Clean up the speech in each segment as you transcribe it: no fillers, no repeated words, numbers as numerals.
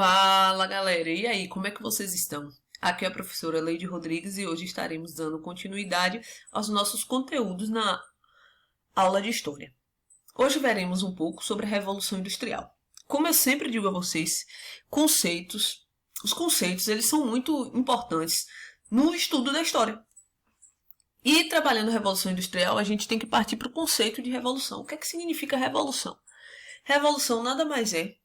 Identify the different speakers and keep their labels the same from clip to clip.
Speaker 1: Fala galera, e aí, como é que vocês estão? Aqui é a professora Leide Rodrigues e hoje estaremos dando continuidade aos nossos conteúdos na aula de História. Hoje veremos um pouco sobre a Revolução Industrial. Como eu sempre digo a vocês, os conceitos eles são muito importantes no estudo da história. E trabalhando a Revolução Industrial, a gente tem que partir para o conceito de revolução. O que é que significa revolução? Revolução nada mais é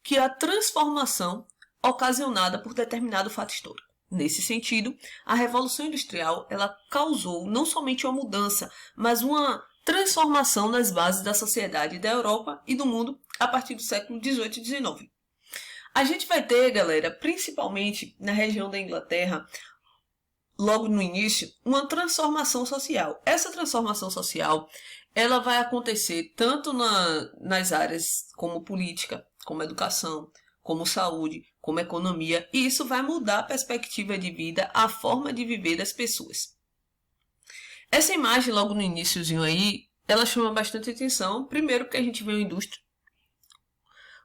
Speaker 1: que a transformação ocasionada por determinado fato histórico. Nesse sentido, a Revolução Industrial ela causou não somente uma mudança, mas uma transformação nas bases da sociedade da Europa e do mundo a partir do século XVIII e XIX. A gente vai ter, galera, principalmente na região da Inglaterra, logo no início, uma transformação social. Essa transformação social ela vai acontecer tanto nas áreas como política, como educação, como saúde, como economia, e isso vai mudar a perspectiva de vida, a forma de viver das pessoas. Essa imagem logo no iniciozinho aí, ela chama bastante atenção, primeiro porque a gente vê uma indústria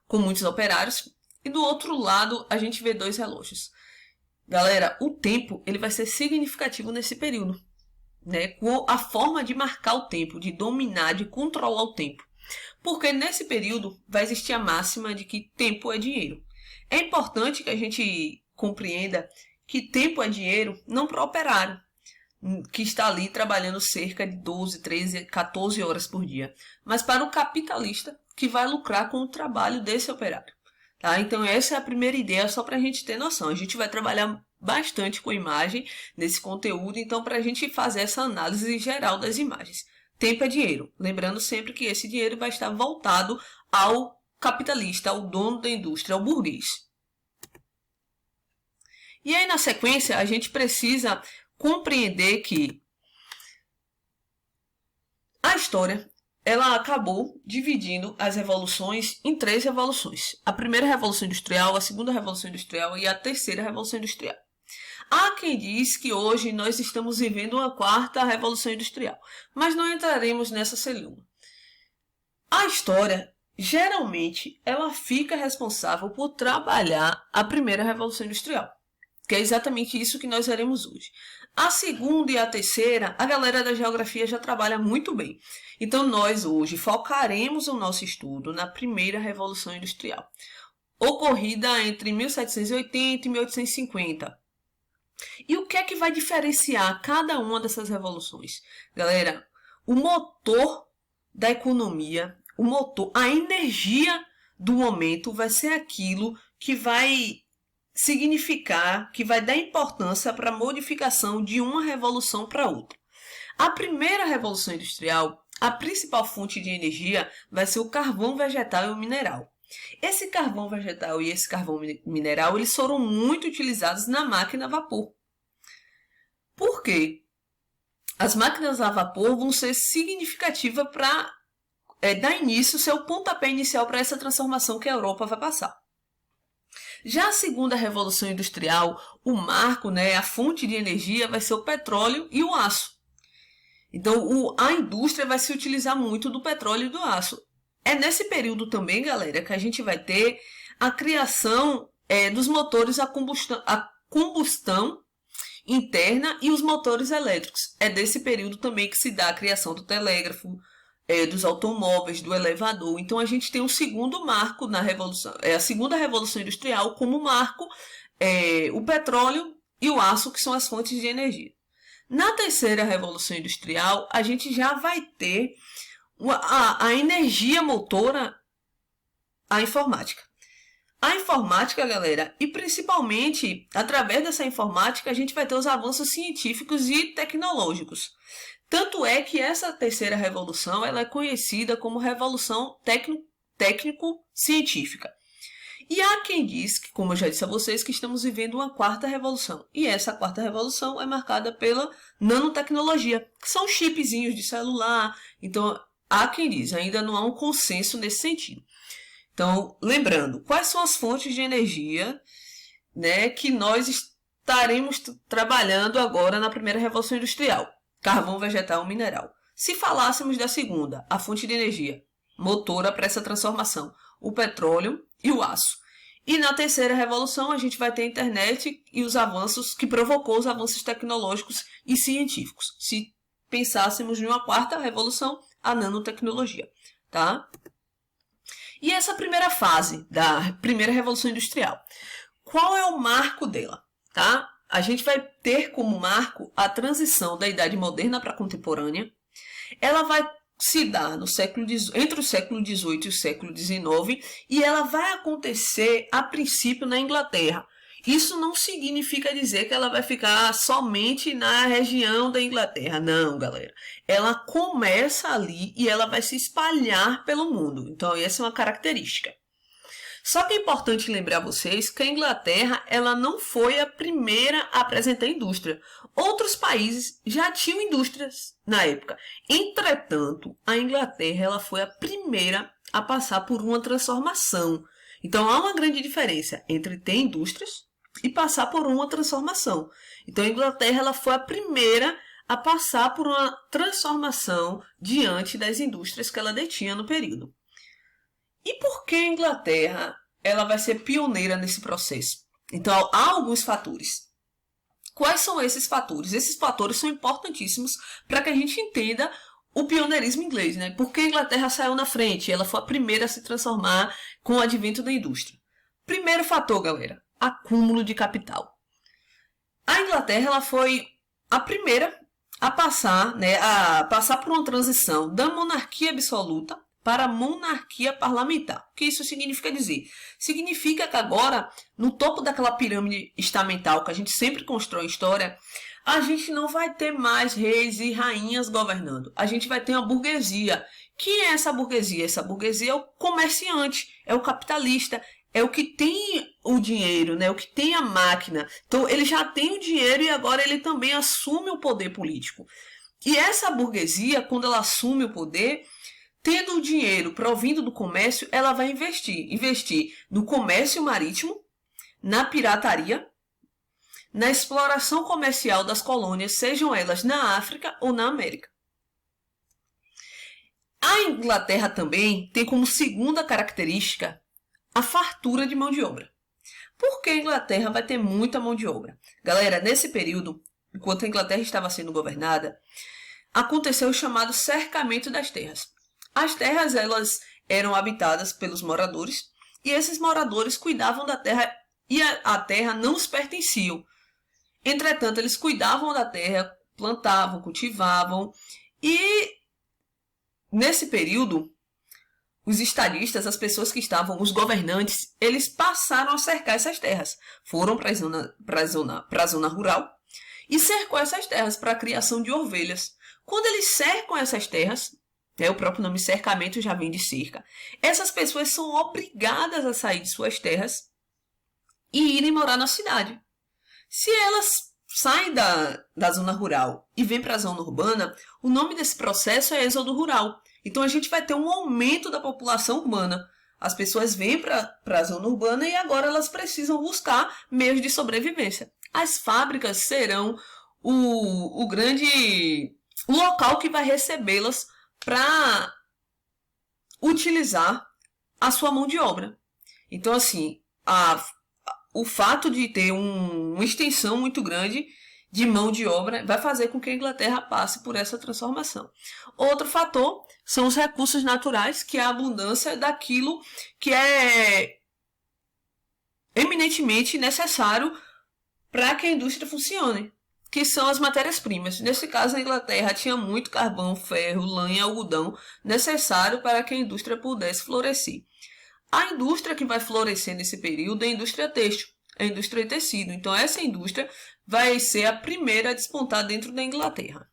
Speaker 1: com muitos operários, e do outro lado a gente vê dois relógios. Galera, o tempo ele vai ser significativo nesse período, né? Com a forma de marcar o tempo, de dominar, de controlar o tempo. Porque nesse período vai existir a máxima de que tempo é dinheiro. É importante que a gente compreenda que tempo é dinheiro não para o operário, que está ali trabalhando cerca de 12, 13, 14 horas por dia, mas para o capitalista que vai lucrar com o trabalho desse operário. Tá? Então essa é a primeira ideia, só para a gente ter noção. A gente vai trabalhar bastante com imagem nesse conteúdo, então para a gente fazer essa análise geral das imagens. Tempo é dinheiro. Lembrando sempre que esse dinheiro vai estar voltado ao capitalista, ao dono da indústria, ao burguês. E aí, na sequência, a gente precisa compreender que a história ela acabou dividindo as revoluções em três revoluções. A primeira Revolução Industrial, a segunda Revolução Industrial e a terceira Revolução Industrial. Há quem diz que hoje nós estamos vivendo uma quarta Revolução Industrial, mas não entraremos nessa celeuma. A história, geralmente, ela fica responsável por trabalhar a primeira Revolução Industrial, que é exatamente isso que nós veremos hoje. A segunda e a terceira, a galera da geografia já trabalha muito bem. Então, nós hoje focaremos o nosso estudo na primeira Revolução Industrial, ocorrida entre 1780 e 1850. E o que é que vai diferenciar cada uma dessas revoluções? Galera, o motor da economia, a energia do momento vai ser aquilo que vai significar, que vai dar importância para a modificação de uma revolução para outra. A primeira revolução industrial, a principal fonte de energia vai ser o carvão vegetal e o mineral. Esse carvão vegetal e esse carvão mineral eles foram muito utilizados na máquina a vapor. Por quê? As máquinas a vapor vão ser significativas para dar início, ser o pontapé inicial para essa transformação que a Europa vai passar. Já a segunda revolução industrial, o marco, a fonte de energia vai ser o petróleo e o aço. Então, a indústria vai se utilizar muito do petróleo e do aço. É nesse período também, galera, que a gente vai ter a criação dos motores a combustão interna e os motores elétricos. É desse período também que se dá a criação do telégrafo, dos automóveis, do elevador. Então a gente tem um segundo marco na revolução, a segunda revolução industrial como marco, o petróleo e o aço, que são as fontes de energia. Na terceira revolução industrial, a gente já vai ter a energia motora, a informática. A informática, galera, e principalmente através dessa informática, a gente vai ter os avanços científicos e tecnológicos. Tanto é que essa terceira revolução ela é conhecida como Revolução Técnico-Científica. E há quem diz, que, como eu já disse a vocês, que estamos vivendo uma quarta revolução. E essa quarta revolução é marcada pela nanotecnologia, que são chipzinhos de celular. Então, há quem diz, ainda não há um consenso nesse sentido. Então, lembrando, quais são as fontes de energia que nós estaremos trabalhando agora na primeira revolução industrial? Carvão vegetal e mineral. Se falássemos da segunda, a fonte de energia motora para essa transformação, o petróleo e o aço. E na terceira revolução a gente vai ter a internet e os avanços que provocou os avanços tecnológicos e científicos. Se pensássemos em uma quarta revolução, a nanotecnologia, tá? E essa primeira fase da primeira revolução industrial, qual é o marco dela, tá? A gente vai ter como marco a transição da Idade Moderna para a Contemporânea. Ela vai se dar no entre o século XVIII e o século XIX, e ela vai acontecer, a princípio, na Inglaterra. Isso não significa dizer que ela vai ficar somente na região da Inglaterra. Não, galera. Ela começa ali e ela vai se espalhar pelo mundo. Então, essa é uma característica. Só que é importante lembrar vocês que a Inglaterra ela não foi a primeira a apresentar indústria. Outros países já tinham indústrias na época. Entretanto, a Inglaterra ela foi a primeira a passar por uma transformação. Então, há uma grande diferença entre ter indústrias e passar por uma transformação. Então, a Inglaterra ela foi a primeira a passar por uma transformação diante das indústrias que ela detinha no período. E por que a Inglaterra ela vai ser pioneira nesse processo? Então, há alguns fatores. Quais são esses fatores? Esses fatores são importantíssimos para que a gente entenda o pioneirismo inglês, né? Porque a Inglaterra saiu na frente, ela foi a primeira a se transformar com o advento da indústria. Primeiro fator, galera, acúmulo de capital. A Inglaterra ela foi a primeira a passar por uma transição da monarquia absoluta para a monarquia parlamentar. O que isso significa dizer? Significa que agora, no topo daquela pirâmide estamental que a gente sempre constrói em história, a gente não vai ter mais reis e rainhas governando. A gente vai ter uma burguesia. Quem é essa burguesia? Essa burguesia é o comerciante, é o capitalista, é o que tem o dinheiro, né? O que tem a máquina. Então, ele já tem o dinheiro e agora ele também assume o poder político. E essa burguesia, quando ela assume o poder, tendo o dinheiro provindo do comércio, ela vai investir no comércio marítimo, na pirataria, na exploração comercial das colônias, sejam elas na África ou na América. A Inglaterra também tem como segunda característica a fartura de mão de obra. Por que a Inglaterra vai ter muita mão de obra? Galera, nesse período, enquanto a Inglaterra estava sendo governada, aconteceu o chamado cercamento das terras. As terras elas eram habitadas pelos moradores e esses moradores cuidavam da terra e a terra não os pertenciam. Entretanto, eles cuidavam da terra, plantavam, cultivavam e nesse período os estadistas, as pessoas que estavam, os governantes, eles passaram a cercar essas terras. Foram para a zona rural e cercou essas terras para a criação de ovelhas. Quando eles cercam essas terras, o próprio nome cercamento já vem de cerca. Essas pessoas são obrigadas a sair de suas terras e irem morar na cidade. Se elas saem da zona rural e vêm para a zona urbana, o nome desse processo é êxodo rural. Então a gente vai ter um aumento da população urbana. As pessoas vêm para a zona urbana e agora elas precisam buscar meios de sobrevivência. As fábricas serão o local que vai recebê-las para utilizar a sua mão de obra. Então, assim, o fato de ter uma extensão muito grande de mão de obra vai fazer com que a Inglaterra passe por essa transformação. Outro fator são os recursos naturais, que é a abundância daquilo que é eminentemente necessário para que a indústria funcione, que são as matérias-primas. Nesse caso, a Inglaterra tinha muito carvão, ferro, lã e algodão necessário para que a indústria pudesse florescer. A indústria que vai florescer nesse período é a indústria têxtil, a indústria de tecido. Então, essa indústria vai ser a primeira a despontar dentro da Inglaterra.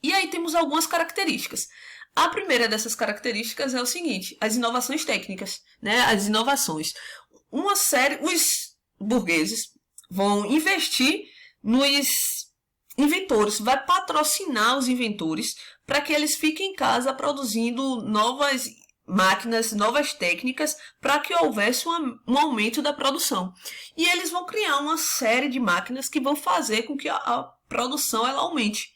Speaker 1: E aí temos algumas características. A primeira dessas características é o seguinte, as inovações técnicas, né? As inovações. Os burgueses vão investir nos inventores, vai patrocinar os inventores para que eles fiquem em casa produzindo novas máquinas, novas técnicas, para que houvesse um aumento da produção. E eles vão criar uma série de máquinas que vão fazer com que a produção ela aumente.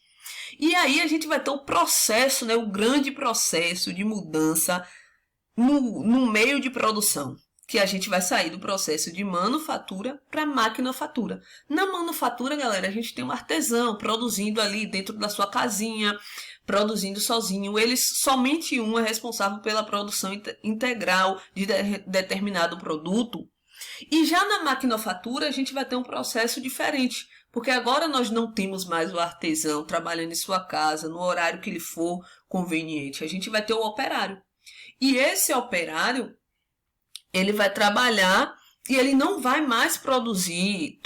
Speaker 1: E aí a gente vai ter o processo, né, o grande processo de mudança no meio de produção, que a gente vai sair do processo de manufatura para maquinofatura. Na manufatura, galera, a gente tem um artesão produzindo ali dentro da sua casinha, produzindo sozinho. Somente um é responsável pela produção integral de determinado produto. E já na maquinofatura, a gente vai ter um processo diferente, porque agora nós não temos mais o artesão trabalhando em sua casa, no horário que lhe for conveniente. A gente vai ter o operário. E esse operário, ele vai trabalhar e ele não vai mais produzir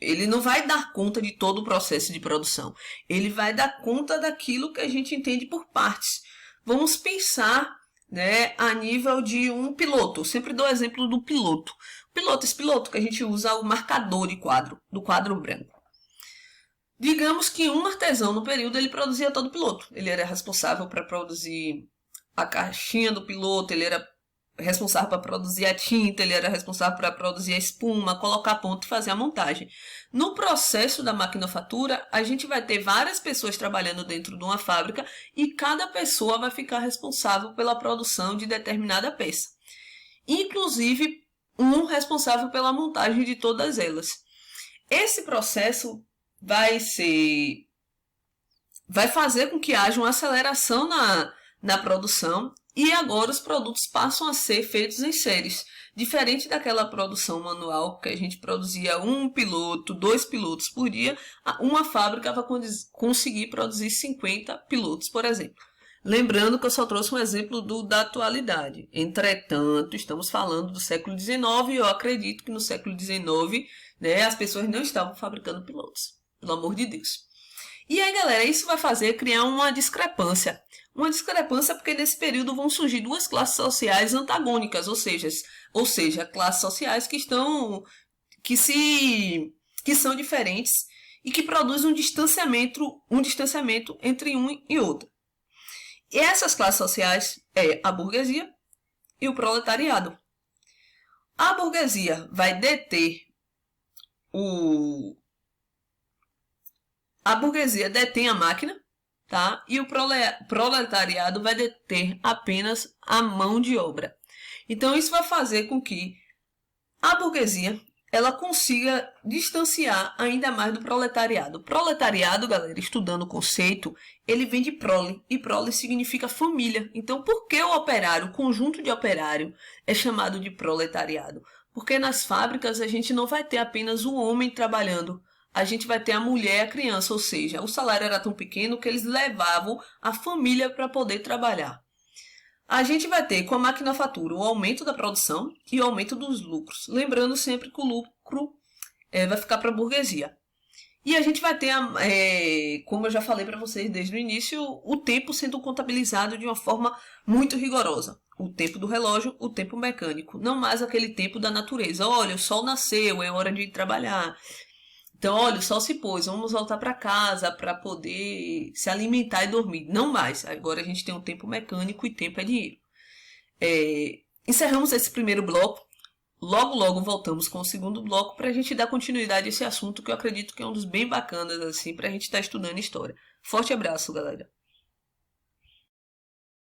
Speaker 1: ele não vai dar conta de todo o processo de produção. Ele vai dar conta daquilo que a gente entende por partes. Vamos pensar, né, a nível de um piloto. Eu sempre dou o exemplo do piloto. Esse piloto que a gente usa o marcador de quadro, do quadro branco. Digamos que um artesão no período ele produzia todo o piloto. Ele era responsável para produzir a caixinha do piloto, ele era responsável para produzir a tinta, ele era responsável para produzir a espuma, colocar ponto e fazer a montagem. No processo da maquinofatura, a gente vai ter várias pessoas trabalhando dentro de uma fábrica e cada pessoa vai ficar responsável pela produção de determinada peça. Inclusive, um responsável pela montagem de todas elas. Esse processo vai fazer com que haja uma aceleração na produção. E agora os produtos passam a ser feitos em séries. Diferente daquela produção manual que a gente produzia 1 piloto, 2 pilotos por dia, uma fábrica vai conseguir produzir 50 pilotos, por exemplo. Lembrando que eu só trouxe um exemplo da atualidade. Entretanto, estamos falando do século XIX e eu acredito que no século XIX, né, as pessoas não estavam fabricando pilotos. Pelo amor de Deus. E aí, galera, isso vai criar uma discrepância. Uma discrepância porque nesse período vão surgir duas classes sociais antagônicas, ou seja, classes sociais que são diferentes e que produzem um distanciamento entre um e outro. E essas classes sociais é a burguesia e o proletariado. A burguesia vai deter A burguesia detém a máquina, tá? E o proletariado vai deter apenas a mão de obra. Então, isso vai fazer com que a burguesia ela consiga distanciar ainda mais do proletariado. O proletariado, galera, estudando o conceito, ele vem de prole, e prole significa família. Então, por que o conjunto de operário, é chamado de proletariado? Porque nas fábricas a gente não vai ter apenas o homem trabalhando, a gente vai ter a mulher e a criança, ou seja, o salário era tão pequeno que eles levavam a família para poder trabalhar. A gente vai ter com a maquinofatura o aumento da produção e o aumento dos lucros. Lembrando sempre que o lucro vai ficar para a burguesia. E a gente vai ter, como eu já falei para vocês desde o início, o tempo sendo contabilizado de uma forma muito rigorosa. O tempo do relógio, o tempo mecânico. Não mais aquele tempo da natureza. Olha, o sol nasceu, é hora de ir trabalhar. Então, olha, o sol se pôs, vamos voltar para casa para poder se alimentar e dormir. Não mais. Agora a gente tem um tempo mecânico e tempo é dinheiro. Encerramos esse primeiro bloco. Logo voltamos com o segundo bloco para a gente dar continuidade a esse assunto que eu acredito que é um dos bem bacanas assim, para a gente estar estudando história. Forte abraço, galera.